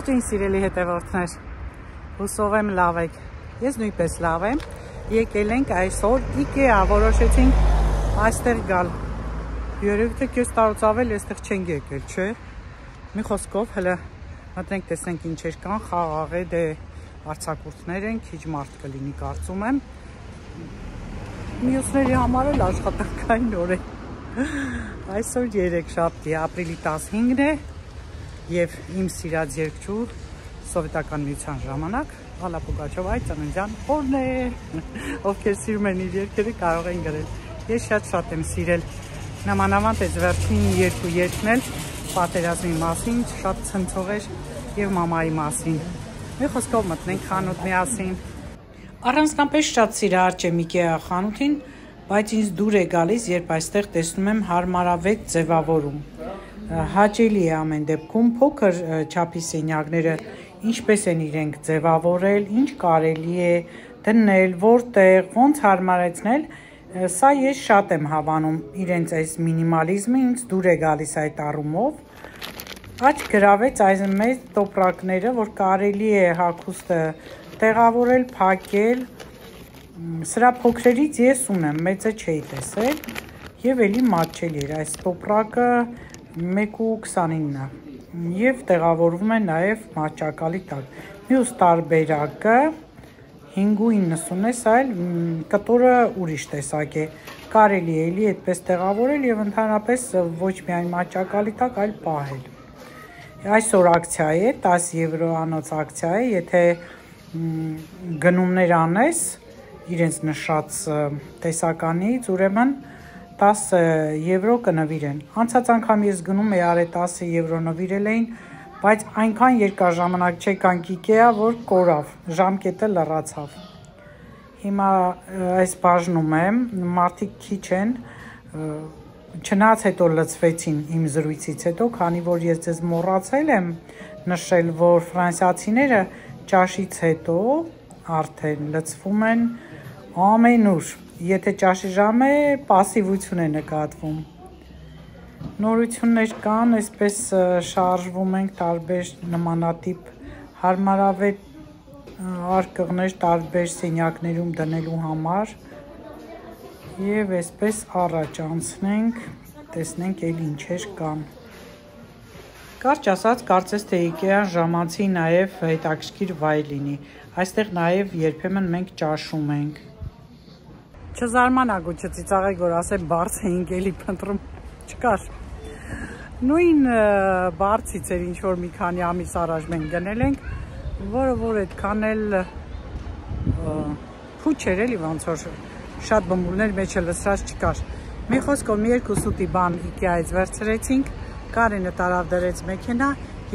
Ողջույն սիրելի հետևորդներ, հուսով եմ լավ եք, ես նույնպես լավ եմ, եկել ենք այսօր IKEA, որոշեցինք այստեղ գալ, երևի թե կես տարուց ավել այստեղ չենք եկել, չէ, մի խոսքով հələ մտնենք տեսնենք ինչեր կան, խաղաղ է, դե արձակուրդներ են, քիչ մարդ կլինի կարծում եմ, մյուսների համար էլ աշխատանքային օր է, այսօր երեքշաբթի, ապրիլի 15-ն է, և իմ սիրած երգչուհ սովետական միության ժամանակ Ալլա Պուգաչովայի ծննդյան օրն է, ովքեր սիրում են իր երգերը կարող են գրել, ես շատ եմ սիրել, նմանավանդ այս վերջին երկու երգն էլ պատերազմի մասին, շատ ցնցող էր և մամայի մասին, մի խոսքով մտնենք խանութ միասին, առանձնապես շատ սիրահար չեմ IKEA խանութին, բայց ինձ դուր է գալիս, երբ այստեղ տեսնում եմ հարմարավետ ձևավորում, հաճելի է ամեն դեպքում, փոքր չափի սենյակները ինչպես են իրենք ձևավորել, ինչ կարելի է դնել, որտեղ, ոնց հարմարեցնել, սա ես շատ եմ հավանում իրենց այս մինիմալիզմը, ինձ դուր է գալիս այդ առումով, աչք գրավեց այս մեծ տոպրակները, որ կարելի է հագուստը տեղավորել, փակել, սրա փոքրերից ես ունեմ, մեծը չէի տեսել և էլի մատչելի էր, այս տոպրակը 1.29 և տեղավորվում է նաև մահճակալի տակ, մյուս տարբերակը 5.90 է, սա էլ կտորը ուրիշ տեսակ է, կարելի է էլի այդպես տեղավորել և ընդհանրապես ոչ միայն մահճակալի տակ, այլ պահել, այսօր ակցիա է, 10 եվրոանոց ակցիա է, եթե գնումներ անես իրենց նշած տեսականից, ուրեմն 10 եվրո կնվիրեն, անցած անգամ ես գնում էի արե 10 եվրո նվիրել էին, բայց այնքան երկար ժամանակ չեկանք IKEA, որ կորավ, ժամկետը լռացավ, հիմա այս բաժնում եմ, մարդիկ քիչ են, չնայած հետո լծվեցին իմ զրույցից հետո, քանի որ ես ձեզ մոռացել եմ նշել, որ ֆրանսիացիները ճաշից հետո արդեն լծվում են ամենուր, եթե ճաշի ժամ է, պասիվություն է նկատվում, նորություններ կան, այսպես շարժվում ենք տարբեր նմանատիպ հարմարավետ արկղներ տարբեր սենյակներում դնելու համար և այսպես առաջ անցնենք, տեսնենք էլ ինչեր կան, կարճ ասած, կարծես թե IKEA-ն ժամանցի նաև հետաքրքիր վայր լինի, այստեղ նաև երբեմն մենք ճաշում ենք, չզարմանաք ու չծիծաղեք, որ ասեմ բարձ էինք էլի փնտրում, չկար, նույն բարձից էր ինչ-որ մի քանի ամիս առաջ մենք գնել ենք, որը որ այդքան էլ փուչ էր էլի ոնց որ շատ բմբուլներ մեջը լսրած չկար, մի խոսքով մի երկու սուտի բան IKEA-ից վերցրեցինք, Կարենը տարավ դրեց մեքենա,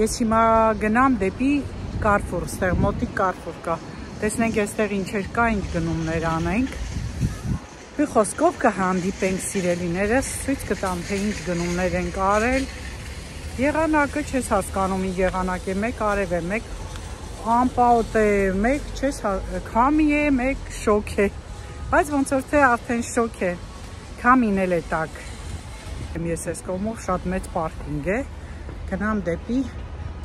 ես հիմա գնամ դեպի Carrefour, ստեղ մոտիկ Carrefour կա, տեսնենք այստեղ ինչեր կա, ինչ գնումներ անենք, մի խոսքով կհանդիպենք սիրելիներս, ցույց կտամ, թե ինչ գնումներ ենք արել, եղանակը չես հասկանում, ինչ եղանակ է, մեկ արև է, մեկ անպաոտ է, մեկ չես քամի է, մեկ շոկ է, բայց ոնց որ թե արդեն շոկ է, քամին էլ է տակ, ես ես կողմով շատ մեծ պարկինգ է, գնամ դեպի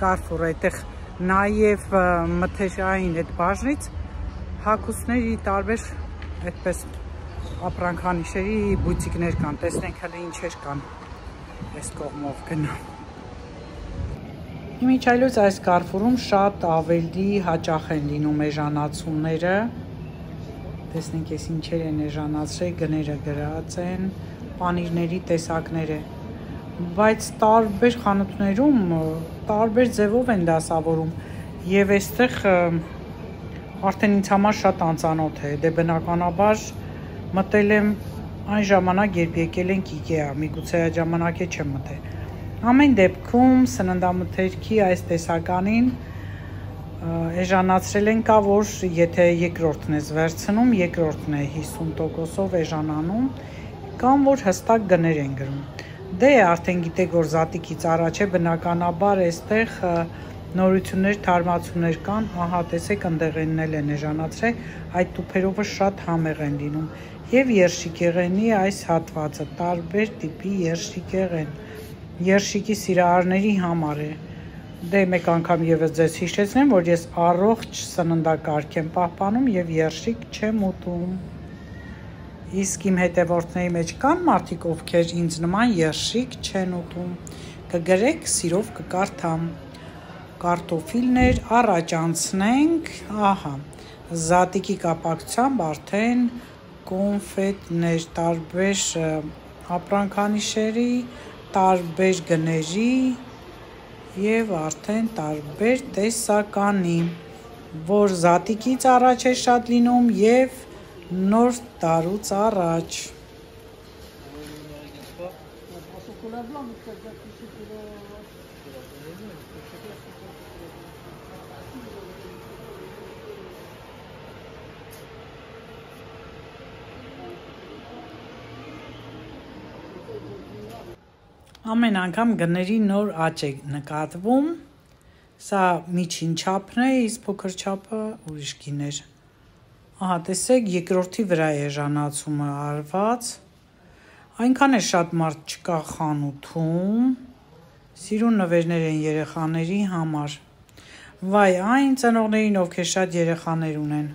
Carrefour, այդտեղ նաև մթերային այդ բաժնից հագուստների տարբեր այդպես ապրանքանիշերի բուտիկներ կան, տեսնենք հələ ինչեր կան, այս կողմով գնամ, իմիջայլոց այս Carrefour-ում շատ ավելի հաճախ են լինում էժանացումները, տեսնենք ես ինչեր են էժանացրել, գները գրած են, պանիրների տեսակները, բայց տարբեր խանութներում տարբեր ձևով են դասավորում և այստեղ արդեն ինձ համար շատ անծանոթ է, դե բնականաբար մտել եմ այն ժամանակ, երբ եկել ենք IKEA, միգուցե այդ ժամանակ է չեմ մտել, ամեն դեպքում սննդամթերքի այս տեսականին էժանացրել են կա, որ եթե երկրորդն ես վերցնում, երկրորդն է 50%-ով էժանանում, կամ որ հստակ գներ են գրում, դե արդեն գիտեք, որ զատիկից առաջ է, բնականաբար այստեղ նորություններ, թարմացումներ կան, ահա տեսեք ընդեղենն էլ են էժանացրել, այդ տուփերովը շատ համեղ են լինում, և երշիկեղենի այս հատվածը, տարբեր տիպի երշիկեղեն, երշիկի սիրահարների համար է, Դե մեկ անգամ եւս ձեզ հիշեցնեմ, որ ես առողջ սննդակարգ եմ պահպանում եւ երշիկ չեմ ուտում։ Իսկ իմ հետևորդների մեջ կան մարդիկ, ովքեր ինձ նման երշիկ չեն ուտում։ Կգրեք, սիրով կկարդամ։ Կարտոֆիլներ առաջ անցնենք, ահա, զատիկի կապակցությամբ արդեն կոնֆետներ, տարբեր ապրանքանիշերի, տարբեր գների եւ արդեն տարբեր տեսականի, որ զատիկից առաջ է շատ լինում եւ նոր տարուց առաջ։ Ամեն անգամ գների նոր աճ է նկատվում, սա միջին չափն է, իսկ փոքր չափը ուրիշ գիներ։ Ահա, տեսեք, երկրորդի վրա է էժանացումը արված, այնքան է շատ մարդ չկա խանութում, սիրուն նվերներ են երեխաների համար, վայ այն ծնողներին, ովքեր շատ երեխաներ ունեն։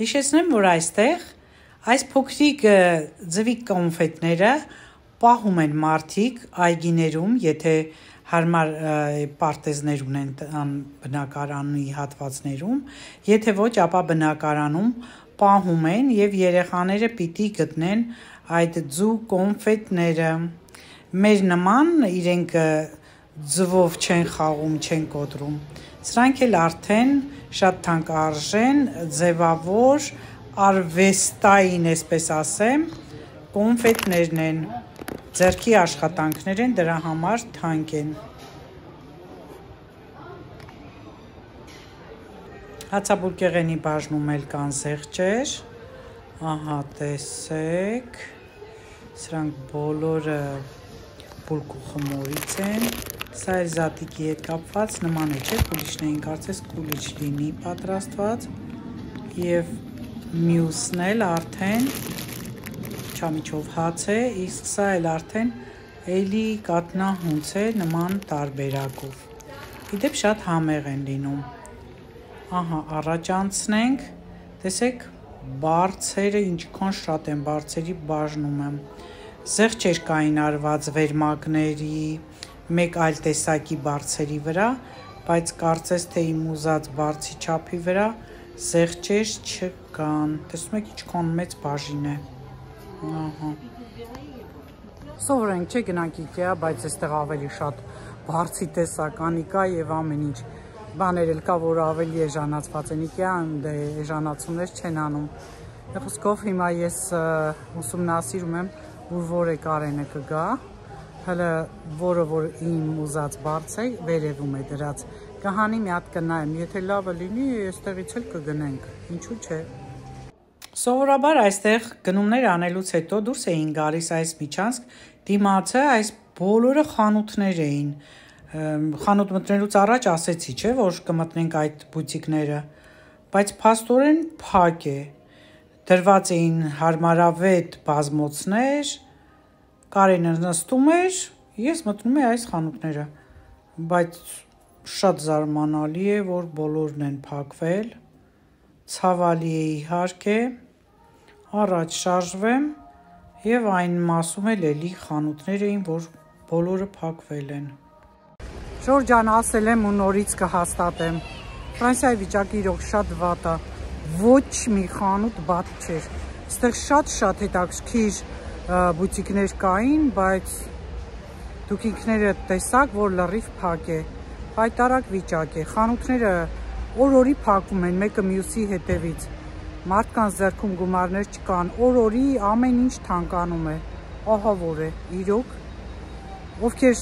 Հիշեցնեմ, որ այստեղ այս փոքրիկ ձվիկ կոնֆետները պահում են մարդիկ այգիներում, եթե հարմար պարտեզներ ունեն բնակարանի հատվածներում, եթե ոչ, ապա բնակարանում պահում են եւ երեխաները պիտի գտնեն այդ ձու կոնֆետները։ Մեր նման իրենք ձվով չեն խաղում, չեն կոտրում։ Սրանք էլ արդեն շատ թանկարժեն, ձևավոր, արվեստային, այսպես ասեմ, կոնֆետներն են, ձեռքի աշխատանքներ են, դրա համար թանկ են։ Հացաբուրկեղենի բաժնում էլ կան զեղչեր, ահա տեսեք, սրանք բոլորը բուրգու խմորից են, սա էլ զատիկի հետ կապված նման է, չէ, կուլիչներին կարծես կուլիչ լինի պատրաստված եւ մյուսն էլ արդեն չամիչով հաց է, իսկ սա էլ արդեն էլի կատնահունց է նման տարբերակով։ Իդեպ շատ համեղ են լինում։ Ահա, առաջ անցնենք, տեսեք, բարձերը ինչքան շատ են, բարձերի բաժնում եմ։ Զեղչեր կային արված վերմակների, մեկ այլ տեսակի բարձերի վրա, բայց կարծես թե իմ ուզած բարձի չափի վրա զեղչեր չկան։ Տեսնում եք ինչքան մեծ բաժին է։ Ահա։ Սովորենք չէ գնանք IKEA, բայց այստեղ ավելի շատ բարձի տեսականի կա եւ ամեն ինչ բաներ էլ կա, որ ավելի էժանացված են։ IKEA-ն դե էժանացումներ չեն անում։ Խոսքով հիմա ես ուսումնասիրում եմ, որ Կարենը կգա, հələ որը որ իմ ուզած բարձ է, վերևում է դրած։ Կհանի մի հատ կնայեմ, եթե լավը լինի, այստեղից էլ կգնենք, ինչու՞ չէ։ Սովորաբար այստեղ գնումներ անելուց հետո դուրս էին գալիս այս միջանցք, դիմացը այս բոլորը խանութներ էին։ Խանութ մտնելուց առաջ ասեցի, չէ, որ կմտնենք այդ բուտիկները, բայց փաստորեն փակ է։ Դրված էին հարմարավետ բազմոցներ, Կարենը նստում էր, ես մտնում եմ այս խանութները, բայց շատ զարմանալի է, որ բոլորն են փակվել, ցավալի է իհարկե, առաջ շարժվեմ եւ այն մասում էլ էլի խանութներ էին, որ բոլորը փակվել են։ Շուրջան ասել եմ ու նորից կհաստատեմ։ Ֆրանսիայի վիճակը իրոք շատ վատ է։ ոչ մի խանութ բաց չէր։ Այստեղ շատ հետաքրքիր բուտիկներ կային, բայց դուք ինքներդ տեսաք, որ լրիվ փակ է, հայտարարակ վիճակ է, խանութները օր-օրի փակում են մեկը մյուսի հետևից, մարդկանց ձեռքում գումարներ չկան, օր-օրի ամեն ինչ թանկանում է, ահա որ է, իրոք, ովքեր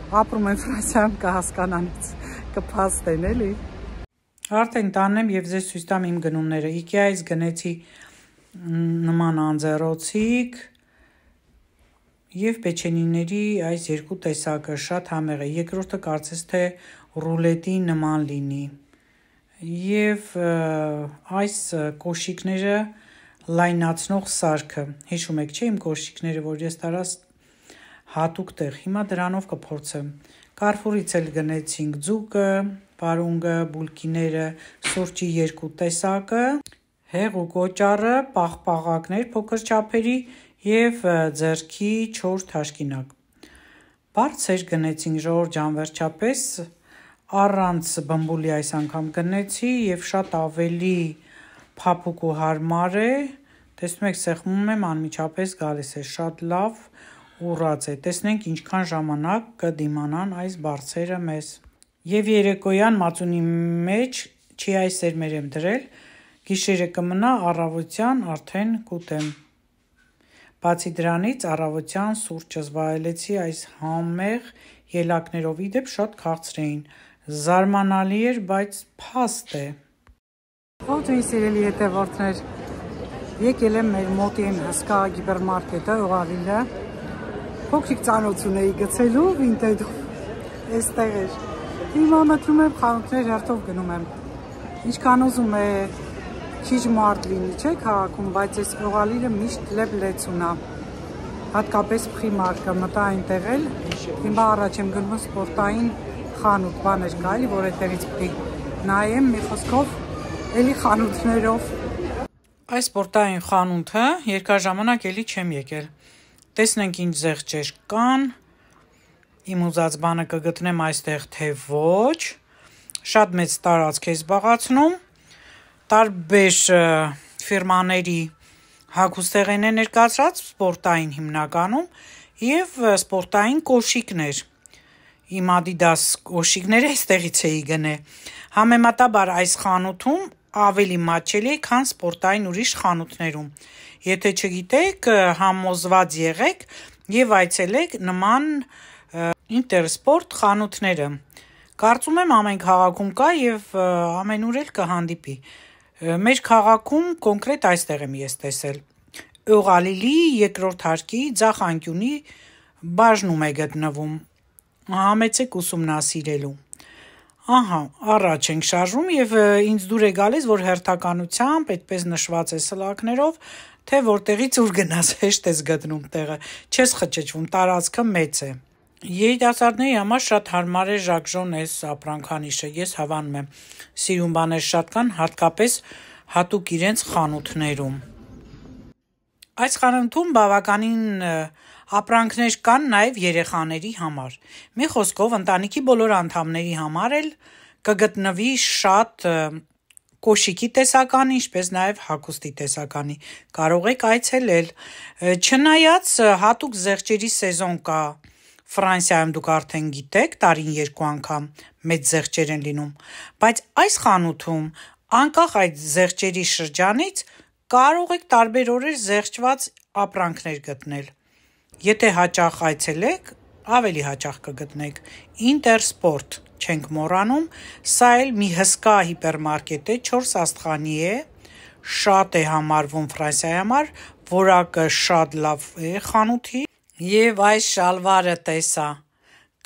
ապրում են Ֆրանսիայում կհասկանան, կփաստեն էլի։ Արդեն տանեմ եւ ձեզ ցույց տամ իմ գնումները։ IKEA-ից գնեցի նման անձեռոցիկ եւ պեչենիների այս երկու տեսակը շատ համեղ է։ Երկրորդը կարծես թե ռուլետի նման լինի։ Եվ այս կոշիկները լայնացնող սարքը։ Հիշում եք, չէ՞, իմ կոշիկները, որ ես տարած հատուկ տեղ։ Հիմա դրանով կփորձեմ։ Carrefour-ից էլ գնեցինք ձուկը, պարունգը, բուլկիները, սուրճի երկու տեսակը, հեղու կոճառը, պաղպաղակներ փոքր չափերի եւ ձեռքի 4 թաշկինակ։ Բարձր գնեցինք Ժորժ ջան, վերջապես առանց բմբուլի այս անգամ գնեցի եւ շատ ավելի փափուկ ու հարմար է։ Տեսնում եք, սեղմում եմ, անմիջապես գալիս է, շատ լավ ուռած է։ Տեսնենք ինչքան ժամանակ կդիմանան այս բարձերը մեզ։ Եվ երեկոյան մածունի մեջ չիայի սերմեր եմ դրել, գիշերը կմնա, առավոտյան արդեն կուտեմ։ Բացի դրանից առավոտյան սուրճս վայելեցի այս համեղ ելակներով, իդեպ շատ քաղցր էին, զարմանալի էր, բայց փաստ է։ Ողջույն իմ սիրելի հետևորդներ, եկել եմ մեր մոտի եմ հսկա գիպերմարկետը, Օղալիլը, փոքրիկ ծանոթություն էի գցելու, Վինտեջով, էստեղ էր։ Հիմա մտնում եմ խանութներ հերթով գնում եմ, ինչքան ուզում է քիչ մարդ լինի, չէ քաղաքում, բայց այս Օղալիլը միշտ լեփ-լեցուն է, հատկապես Primark-ը մտա այնտեղ էլ, հիմա առաջ եմ գնում սպորտային խանութ, բաներ կա էլի, որ այդտեղից պիտի նայեմ, մի խոսքով, էլի խանութներով։ Այս սպորտային խանութը երկար ժամանակ էլի չեմ եկել, տեսնենք ինչ զեղչեր կան, իմ ուզած բանը կգտնեմ այստեղ, թե ոչ, շատ մեծ տարածք է զբաղացնում, տարբեր ֆիրմաների հագուստեղեն է ներկայացրած, սպորտային հիմնականում եւ սպորտային կոշիկներ։ Իմ Adidas կոշիկները այստեղից էի գնել։ Համեմատաբար այս խանութում ավելի մատչելի է, քան սպորտային ուրիշ խանութներում։ Եթե չգիտեք, համոզված եղեք եւ այցելեք նման Ինտերսպորտ խանութները։ Կարծում եմ ամեն քաղաքում կա եւ ամենուր էլ կհանդիպի։ Մեր քաղաքում կոնկրետ այստեղ եմ ես տեսել։ Օղալիլի երկրորդ հարկի ձախ անկյունի բաժնում է գտնվում։ Համեցեք ուսումնասիրելու։ Ահա, առաջ ենք շարժում եւ ինձ դուր է գալիս, որ հերթականությամբ այդպես նշված է սլակներով, թե որտեղից ուր գնաս, հեշտ ես գտնում տեղը, չես խճճվում, տարածքը մեծ է։ Երիտասարդների համար շատ հարմար է Ժակժոն այս ապրանքանիշը, ես հավանում եմ, սիրուն բաներ շատ կան, հատկապես հատուկ իրենց խանութներում։ Այս խանութում բավականին ապրանքներ կան նաև երեխաների համար։ Մի խոսքով ընտանիքի բոլոր անդամների համար էլ կգտնվի շատ կոշիկի տեսականի, ինչպես նաև հագուստի տեսականի։ Կարող եք այցելել։ Չնայած հատուկ զեղչերի սեզոն կա Ֆրանսիայում, դուք արդեն գիտեք, տարին 2 անգամ մեծ զեղչեր են լինում, բայց այս խանութում անկախ այդ զեղչերի շրջանից կարող եք տարբեր օրեր զեղչված ապրանքներ գտնել։ Եթե հաճախ այցելեք, ավելի հաճախ կգտնեք։ Ինտերսպորտ չենք մոռանում, սա էլ մի հսկա հիպերմարկետ է, 4 աստղանի է, շատ է համարվում Ֆրանսիայի համար, որակը շատ լավ է խանութի։ Եվ այս շալվարը տեսա,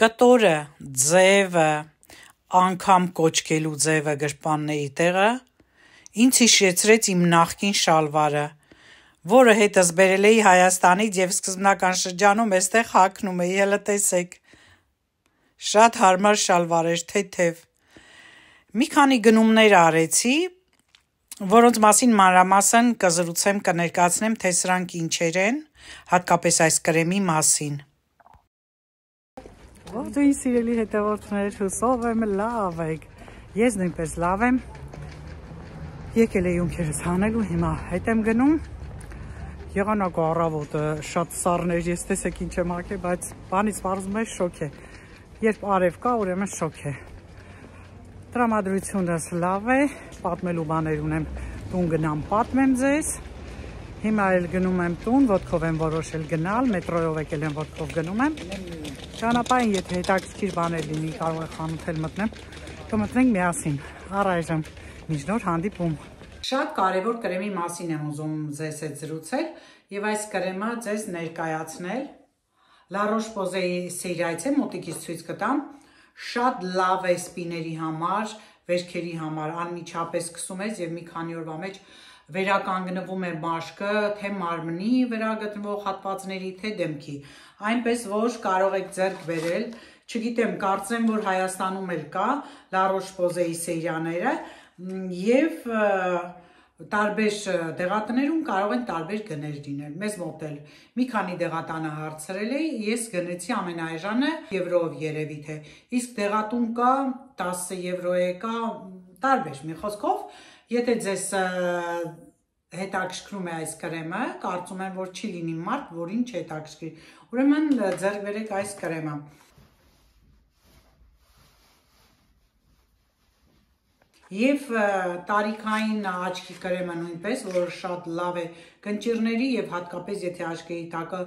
կտորը, ձևը, անգամ կոչկելու ձևը գրպանների տեղը, ինձ հիշեցրեց իմ նախկին շալվարը, որը հետս բերել էի Հայաստանից եւ սկզբնական շրջանում էստեղ հագնում էի, հələ տեսեք։ Շատ հարմար շալվար էր, թեթև։ Մի քանի գնումներ արեցի, որոնց մասին մանրամասն կզրուցեմ, կներկայացնեմ, թե սրանք ինչեր են, հատկապես այս կրեմի մասին։ Ողջույն սիրելի հետևորդներ, հուսով եմ լավ եք։ Ես նույնպես լավ եմ։ Եկել է յունքերս հանելու, հիմա հետ եմ գնում։ Եղանակը առավոտը շատ սառներ, ես տեսեք ինչ եմ ակել, բայց բանից պարզում է շոկ է։ Երբ արև կա, ուրեմն շոկ է։ Տրամադրությունս լավ է, պատմելու բաներ ունեմ, տուն գնամ պատմեմ ձեզ։ Հիմա էլ գնում եմ տուն, ոտքով եմ որոշել գնալ, մետրոյով եկել եմ, ոտքով գնում եմ։ Ճանապարհին եթե հետաքրքիր բաներ լինի, կարող է խանութ մտնեմ, կմտնենք միասին։ Առայժմ մինչ նոր հանդիպում։ Շատ կարևոր կրեմի մասին եմ ուզում ձեզ հետ զրուցել եւ այս կրեմը ձեզ ներկայացնել։ La Roche-Posay սերիայից է, մոտիկից ցույց կտամ։ Շատ լավ է սպիների համար, վերքերի համար, անմիջապես սկսում ես եւ մի քանի օրվա մեջ վերականգնվում է մաշկը, թե մարմնի վերագտնվող հատվածների, թե դեմքի։ Այնպես որ կարող եք ձեռք բերել, չգիտեմ, կարծեմ, որ Հայաստանում էլ կա La Roche-Posay սերիաները եւ տարբեր դեղատներում կարող են տարբեր գներ լինել։ Մեզ մոտ էլ մի քանի դեղատանը հարցրել էի, ես գնեցի ամենաէժանը եվրոյով երևի թե, իսկ դեղատուն կա 10 եվրոյ կա, տարբեր, մի խոսքով, եթե ձեզ հետաքրքրում է այս կրեմը, կարծում եմ, որ չի լինի մարդ, որին չհետաքրքրի, ուրեմն ձեռք բերեք այս կրեմը։ Եվ տարիքային աչքի կրեմը նույնպես, որ շատ լավ է կնճիռների եւ հատկապես եթե աչքերի տակը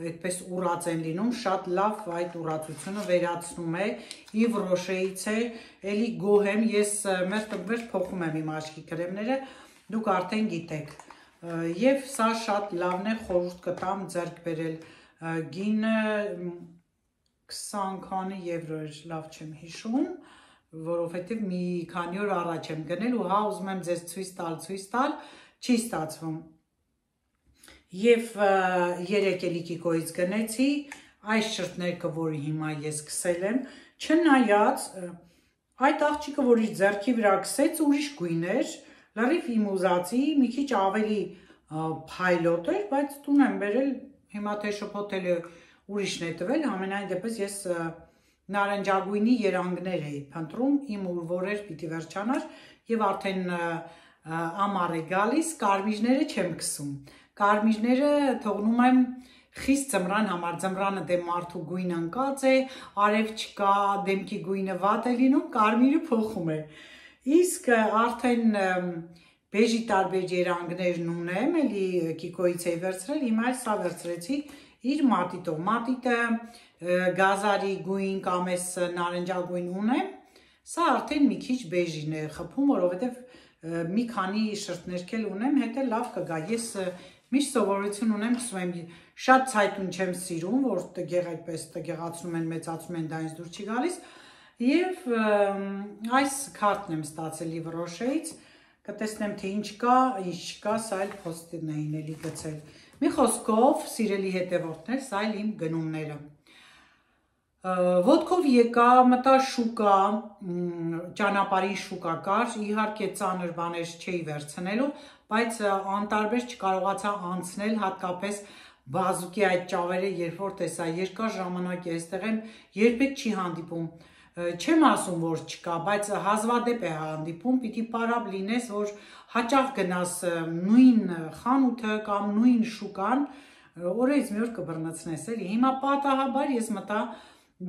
այդպես ուռած են լինում, շատ լավ այդ ուռածությունը վերացնում է, Yves Rocher-ից է, էլի գոհ եմ, ես մերթ փոխում եմ իմ աչքի կրեմները, դուք արդեն գիտեք, եւ սա շատ լավն է, խորհուրդ կտամ ձեռք բերել, գինը 20 քանի եվրո էր, լավ չեմ հիշում, որովհետեւ մի քանի օր առաջ եմ գնել ու հա ուզում եմ ձեզ ցույց տալ, չի ստացվում։ Եվ 3 էլի Կիկոյից գնեցի, այս շրթներքը, որի հիմա ես կսել եմ, չնայած այդ աղջիկը, որ իր ձեռքի վրա կսեց, ուրիշ գույն էր, լրիվ իմ ուզածի, մի քիչ ավելի փայլոտ էր, բայց տուն եմ բերել, հիմա թե շփոթել է ուրիշն է տվել, ամենայն դեպս ես նարնջագույնի երանգներ էի փնտրում, իմ ուր որեր պիտի վերջանար եւ արդեն ամառ է գալիս, կարմիրները չեմ կսում։ Կարմիրները թողնում եմ խիստ ձմռան համար, ձմռանը դե մարդու գույնը ընկած է, արև չկա, դեմքի գույնը վատ է լինում, կարմիրը փոխում է։ Իսկ արդեն բեժի տարբեր երանգներն ունեմ, էլի Կիկոյից էի վերցրել, հիմա սա վերցրեցի իր մատիտով, մատիտը գազարի գույն կամ էս նարնջագույն ունեմ, սա արդեն մի քիչ բեժին է խփում, որովհետև մի քանի շրթներքել ունեմ, հետո լավ կգա, ես միշտ սովորություն ունեմ, կսում եմ, շատ ցայտուն չեմ սիրում, որ տգեղ այդպես տգեղացնում են, մեծացնում են, դա ինձ դուր չի գալիս, եւ այս քարտն եմ ստացել Yves Rocher-ից, կտեսնեմ թե ինչ կա, ինչ չկա, սա էլ փոստին էին էլի գցել։ Մի խոսքով, սիրելի հետևորդներ, սա էլ իմ գնումները։ Ոտքով եկա, մտա շուկա, ճանապարհին շուկա կար, իհարկե ծանր բաներ չէի վերցնելու, բայց անտարբեր չկարողացա անցնել, հատկապես բազուկի այդ ճավերը, երբ որ տեսա երկար ժամանակ է այստեղ եմ, երբեք չի հանդիպում, չեմ ասում, որ չկա, բայց հազվադեպ է հանդիպում, պիտի պարապ լինես, որ հաճախ գնաս նույն խանութը կամ նույն շուկան, օրերից մի օր կբռնցնես էլի, հիմա պատահաբար ես մտա,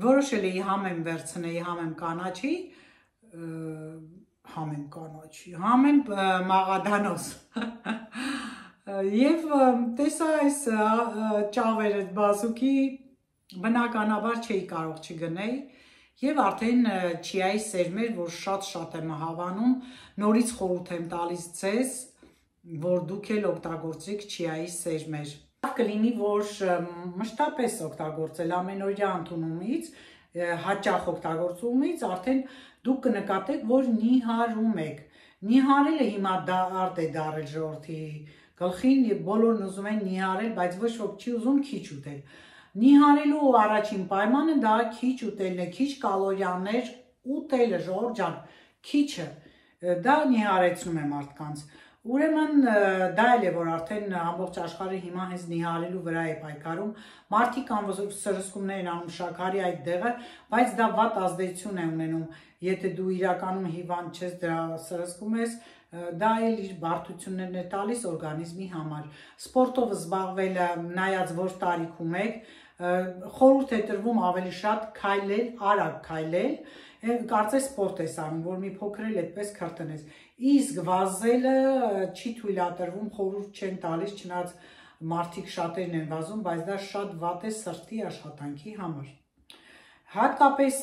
որոշել էի համեմ վերցնեի, համեմ կանաչի, համեմ մաղադանոս, և տեսա այս ճավերը բազուկի, բնականաբար չէի կարող չգնեի, և արդեն չիայի սերմեր, որ շատ եմ հավանում, նորից խորհուրդ եմ տալիս ձեզ, որ դուք էլ օգտագործեք չիայի սերմեր։ Լավ կլինի, որ մշտապես օգտագործել ամենօրյա ընդունումից, հաճախ օգտագործումից, արդեն դուք կնկատեք, որ նիհարում եք։ Նիհարելը հիմա արդ է դարել ժողովրդի գլխին, և բոլորն ուզում են նիհարել, բայց ոչ ոք չի ուզում քիչ ուտել։ Նիհարելու առաջին պայմանը դա քիչ ուտելն է, քիչ կալորիաներ ուտելը, ժողովուրդ ջան, քիչը, դա նիհարեցնում է մարդկանց։ Ուրեմն դա էլ է, որ արդեն ամբողջ աշխարհը հիմա հենց նիհարելու վրա է պայքարում, մարդիկ սրսկումներ են անում շաքարի այդ դեղը, բայց դա վատ ազդեցություն է ունենում, եթե դու իրականում հիվանդ չես, դրա սրսկում ես, դա էլ իր բարդություններն է տալիս օրգանիզմի համար։ Սպորտով զբաղվելը, նայած որ տարիքում եք, խորհուրդ է տրվում ավելի շատ քայլել, արագ քայլել, կարծես սպորտ ես անում, որ մի փոքր էլ այդպես քրտնես։ Իսկ վազելը չի թույլատրվում, խորհուրդ չեն տալիս, չնայած մարդիկ շատերն են վազում, բայց դա շատ վատ է սրտի աշխատանքի համար։ Հատկապես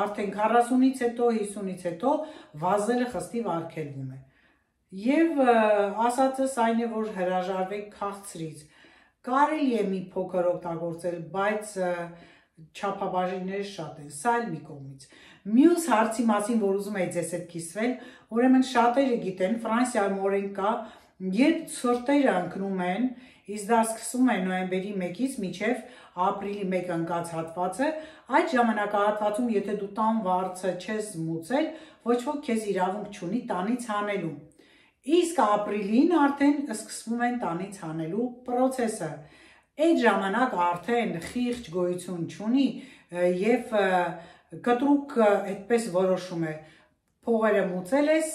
արդեն 40-ից հետո, 50-ից հետո վազելը խստիվ արգելվում է։ Եվ ասածս այն է, որ հրաժարվեք քաղցրից։ Կարելի է մի փոքր օգտագործել, բայց չափաբաժինները շատ են, սա էլ մի կողմից։ Մյուս հարցի մասին, որ ուզում եի ձեզ հետ կիսվել, ուրեմն շատերը գիտեն, Ֆրանսիայում օրենք կա, երբ ցուրտերը ընկնում են, իսկ դա սկսվում է նոյեմբերի 1-ից մինչև ապրիլի 1 ընկած հատվածը, այդ ժամանակահատվածում, եթե դու տան վարձը չես մուծել, ոչ ոք քեզ իրավունք չունի տանից հանելու։ Իսկ ապրիլին արդեն սկսվում են տանից հանելու պրոցեսը։ Այդ ժամանակ արդեն խիղճ գոյություն չունի եւ կտրուկ այդպես որոշում է։ Փողերը մուծել ես,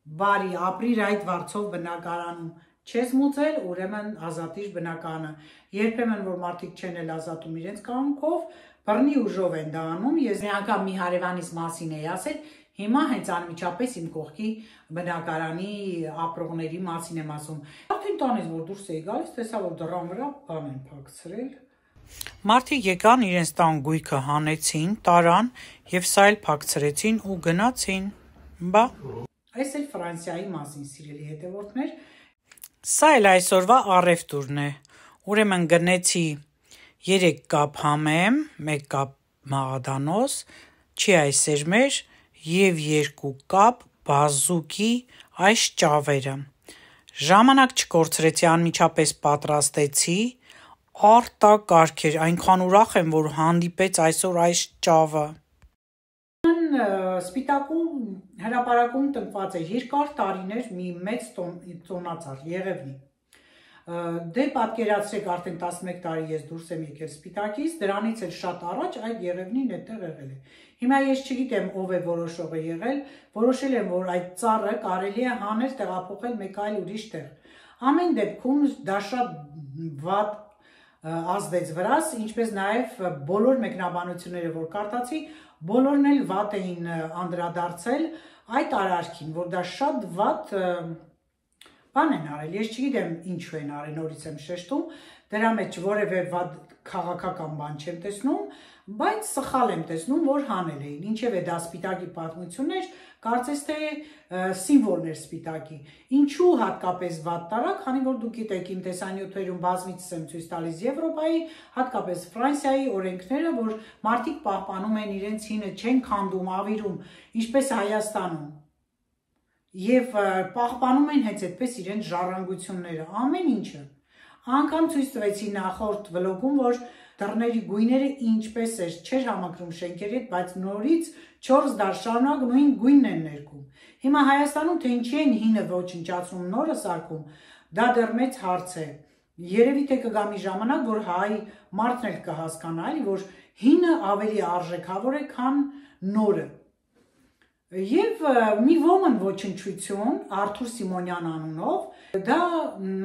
բարի ապրիր այդ վարձով բնակարանում, չես մուծել, ուրեմն ազատիր բնականը։ Երբեմն որ մարդիկ չեն էլ ազատում իրենց կամքով, բռնի ուժով են դա անում։ Ես մի անգամ մի հարևանիս մասին էի ասել, հիմա հենց անմիջապես իմ կողքի բնակարանի ապրողների մասին եմ ասում։ Արդեն տանից որ դուրս էի գալիս, տեսա որ դռան վրա բան են փակցրել։ Մարդիկ եկան իրենց տան գույքը հանեցին, տարան եւ սա էլ փակցրեցին ու գնացին։ Բա այս էլ Ֆրանսիայի մասին սիրելի հետևորդներ։ Սա էլ այսօրվա առևտուրն է։ Ուրեմն գնեցի 3 կապ համեմ, 1 կապ մաղադանոս, չի այսերմեր եւ 2 կապ բազուկի այս ճավերը։ Ժամանակ չկորցրեցի, անմիջապես պատրաստեցի, արտակարգ էր, այնքան ուրախ եմ, որ հանդիպեց այսօր այս ճավը։ Սպիտակում հրապարակում տնկված էր երկար տարիներ մի մեծ ծոնածառ, Եղևնի։ Դե պատկերացրեք արդեն 11 տարի ես դուրս եմ եկել Սպիտակից, դրանից էլ շատ առաջ այդ Եղևնին այդտեղ եղել է։ Հիմա ես չգիտեմ ով է որոշողը եղել, որոշել եմ, որ այդ ծառը կարելի է հանել, տեղափոխել մեկ այլ ուրիշ տեղ։ Ամեն դեպքում դա շատ վատ ազդեց վրաս, ինչպես նաև բոլոր մեկնաբանությունները, որ կարդացի, բոլորն էլ վատ էին անդրադարձել այդ արարքին, որ դա շատ վատ բան են արել, ես չգիտեմ ինչու են արել, նորից եմ շեշտում, դրա մեջ որևէ վատ քաղաքական բան չեմ տեսնում, բայց սխալ եմ տեսնում, որ հանել էին, ինչև է դա Սպիտակի պատմությունն էր, կարծես թե սիմվոլներ Սպիտակի, ինչու հատկապես վատ տարակ, քանի որ դուք գիտեք իմ տեսանյութերում բազմիցս եմ ցույց տալիս Եվրոպայի, հատկապես Ֆրանսիայի օրենքները, որ մարդիկ պահպանում են իրենց հինը, չեն քանդում, ավիրում, ինչպես Հայաստանում։ Եվ պահպանում են հենց այդպես իրենց ժառանգությունները, ամեն ինչը։ Անգամ ցույց տվեցի նախորդ վլոգում, որ դռների գույները ինչպես էր, չէր համակրում շենքերի հետ, բայց նորից 4 դար շարունակ նույն գույնն են ներկում։ Հիմա Հայաստանում թե ինչի են հինը ոչնչացնում, նորը սարքում, դա դեռ մեծ հարց է։ Երևի թե կգա մի ժամանակ, որ հայ մարդն էլ կհասկանա, որ հինը ավելի արժեքավոր է, քան նորը։ Եվ մի ոմն ոչնչություն, Արթուր Սիմոնյան անունով, դա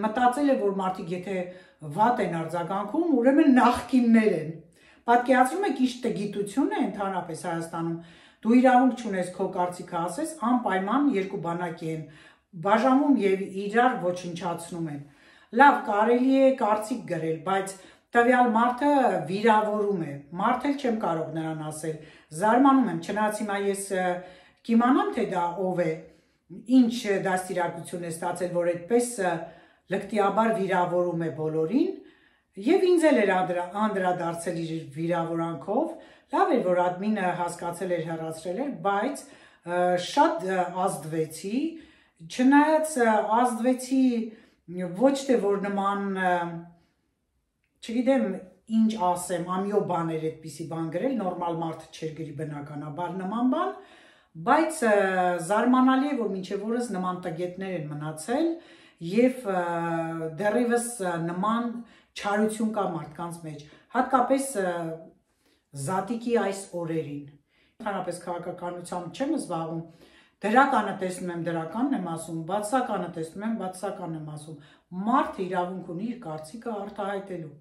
մտածել է, որ մարդիկ եթե վատ են արձագանքում, ուրեմն նախկիններ են։ Պատկերացնում եք ինչ տգիտություն է ընդհանրապես Հայաստանում, դու իրավունք չունես քո կարծիքը ասես, անպայման երկու բանակի են բաժանում եւ իրար ոչնչացնում են։ Լավ, կարելի է կարծիք գրել, բայց տվյալ մարդը վիրավորում է։ Մարդ էլ չեմ կարող նրան ասել։ Զարմանում եմ, չնայած հիմա ես կիմանամ թե դա ով է, ինչ դաստիարակություն է ստացել, որ այդպես լկտիաբար վիրավորում է բոլորին, եւ ինձ էլ էր անդրադարձել իր վիրավորանքով, լավ էր, որ ադմինը հասկացել էր, հեռացրել էր, բայց շատ ազդվեցի, չնայած ազդվեցի ոչ թե որ նման, չգիտեմ ինչ ասեմ, ամյո բաներ այդպիսի բան գրել, նորմալ մարդ չէր գրի բնականաբար նման բան, բայց զարմանալի է, որ մինչև օրս նման տգետներ են մնացել եւ դեռևս նման չարություն կա մարդկանց մեջ, հատկապես զատիկի այս օրերին։ Ընդհանրապես քաղաքականությամբ չեմ զբաղվում, Դրականը տեսնում եմ, դրականն եմ ասում, բացականը տեսնում եմ, բացականն եմ ասում։ Մարդը իրավունք ունի իր կարծիքը արտահայտելու։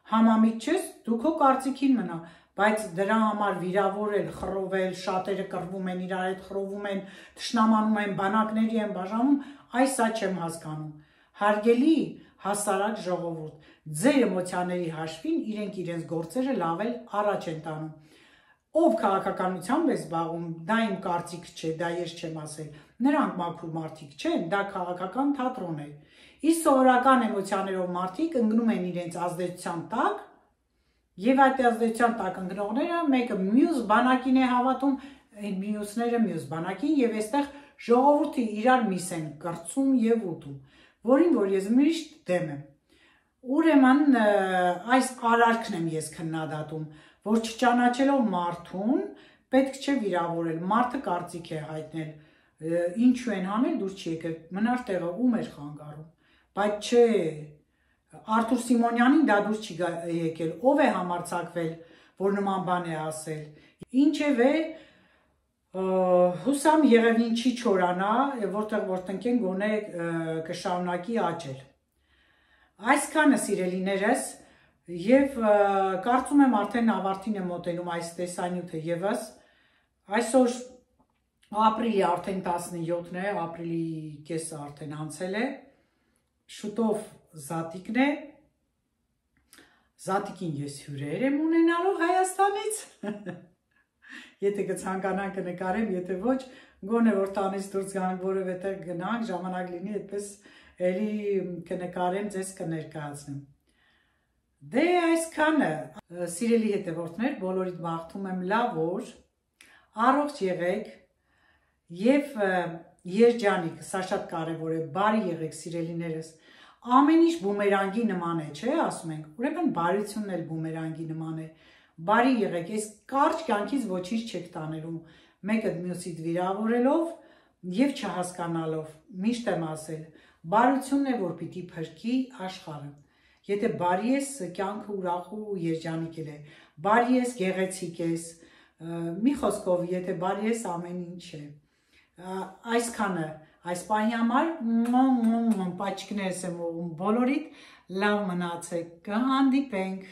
Համամիտ չես, դու քո կարծիքին մնա, բայց դրա համար վիրավորել, խռովել, շատերը կռվում են, իրար հետ խռովում են, թշնամանում են, բանակների են բաժանում, այս չեմ հասկանում։ Հարգելի հասարակ ժողովուրդ, ձեր էմոցիաների հաշվին իրենք իրենց գործերը լավ էլ առաջ են տանում։ Ով քաղաքականությամբ է զբաղվում, դա իմ կարծիքը չէ, դա ես չեմ ասել։ Նրանք մաքուր մարդիկ չեն, դա քաղաքական թատրոն է։ Իսկ սովորական էմոցիաներով մարդիկ ընկնում են իրենց ազդեցության տակ, եւ այդ ազդեցության տակ ընկնողները մեկը մյուս բանակին է հավատում, մյուսները մյուս բանակին, եւ այստեղ ժողովուրդը իրար միս են կրծում եւ ուտում, որին որ ես միշտ դեմ եմ։ Ուրեմն այս արարքն եմ ես քննադատում, որ չճանաչելով մարդուն պետք չէ վիրավորել, մարդը կարծիք է հայտնել, ինչու են հանել դուր չի եկել, մնար տեղը ում էր խանգարում, բայց չէ, Արթուր Սիմոնյանին դա դուր չի եկել, ով է համարձակվել, որ նման բան է ասել, ինչևէ, հուսամ Եղևնին չի չորանա, որտեղ տնկեն գոնե կշարունակի աճել։ Այսքանը սիրելիներս, եւ կարծում եմ արդեն ավարտին է մոտենում այս տեսանյութը եւս, այսօր ապրիլի արդեն 17-ն է, ապրիլի կեսը արդեն անցել է, շուտով Զատիկն է, Զատիկին ես հյուրեր եմ ունենալու Հայաստանից, եթե կցանկանան կնկարեմ, եթե ոչ, գոնե որ տանից դուրս գանք որևէ տեղ գնանք, ժամանակ լինի, այդպես էլի կնկարեմ, ձեզ կներկայացնեմ։ Դե այսքանը, սիրելի հետևորդներ, բոլորիդ մաղթում եմ լավ օր, առողջ եղեք եւ երջանիկ, սա շատ կարեւոր է, բարի եղեք սիրելիներս, ամեն ինչ բումերանգի նման է, չէ, ասում ենք, ուրեմն բարությունն էլ բումերանգի նման է, բարի եղեք, այս կարճ կյանքից ոչինչ չեք տանելու, մեկը մյուսից վիրավորելով եւ չհասկանալով, միշտ եմ ասել, բարությունն է, որ պիտի փրկի աշխարհը։ Եթե բարի ես, կյանքը ուրախ ու երջանիկ է, բարի ես, գեղեցիկ ես, մի խոսքով, եթե բարի ես, ամեն ինչ է։ Այսքանը, այս պահի համար, պաչկներս եմ ուղում բոլորիդ, լավ մնացեք, կհանդիպենք։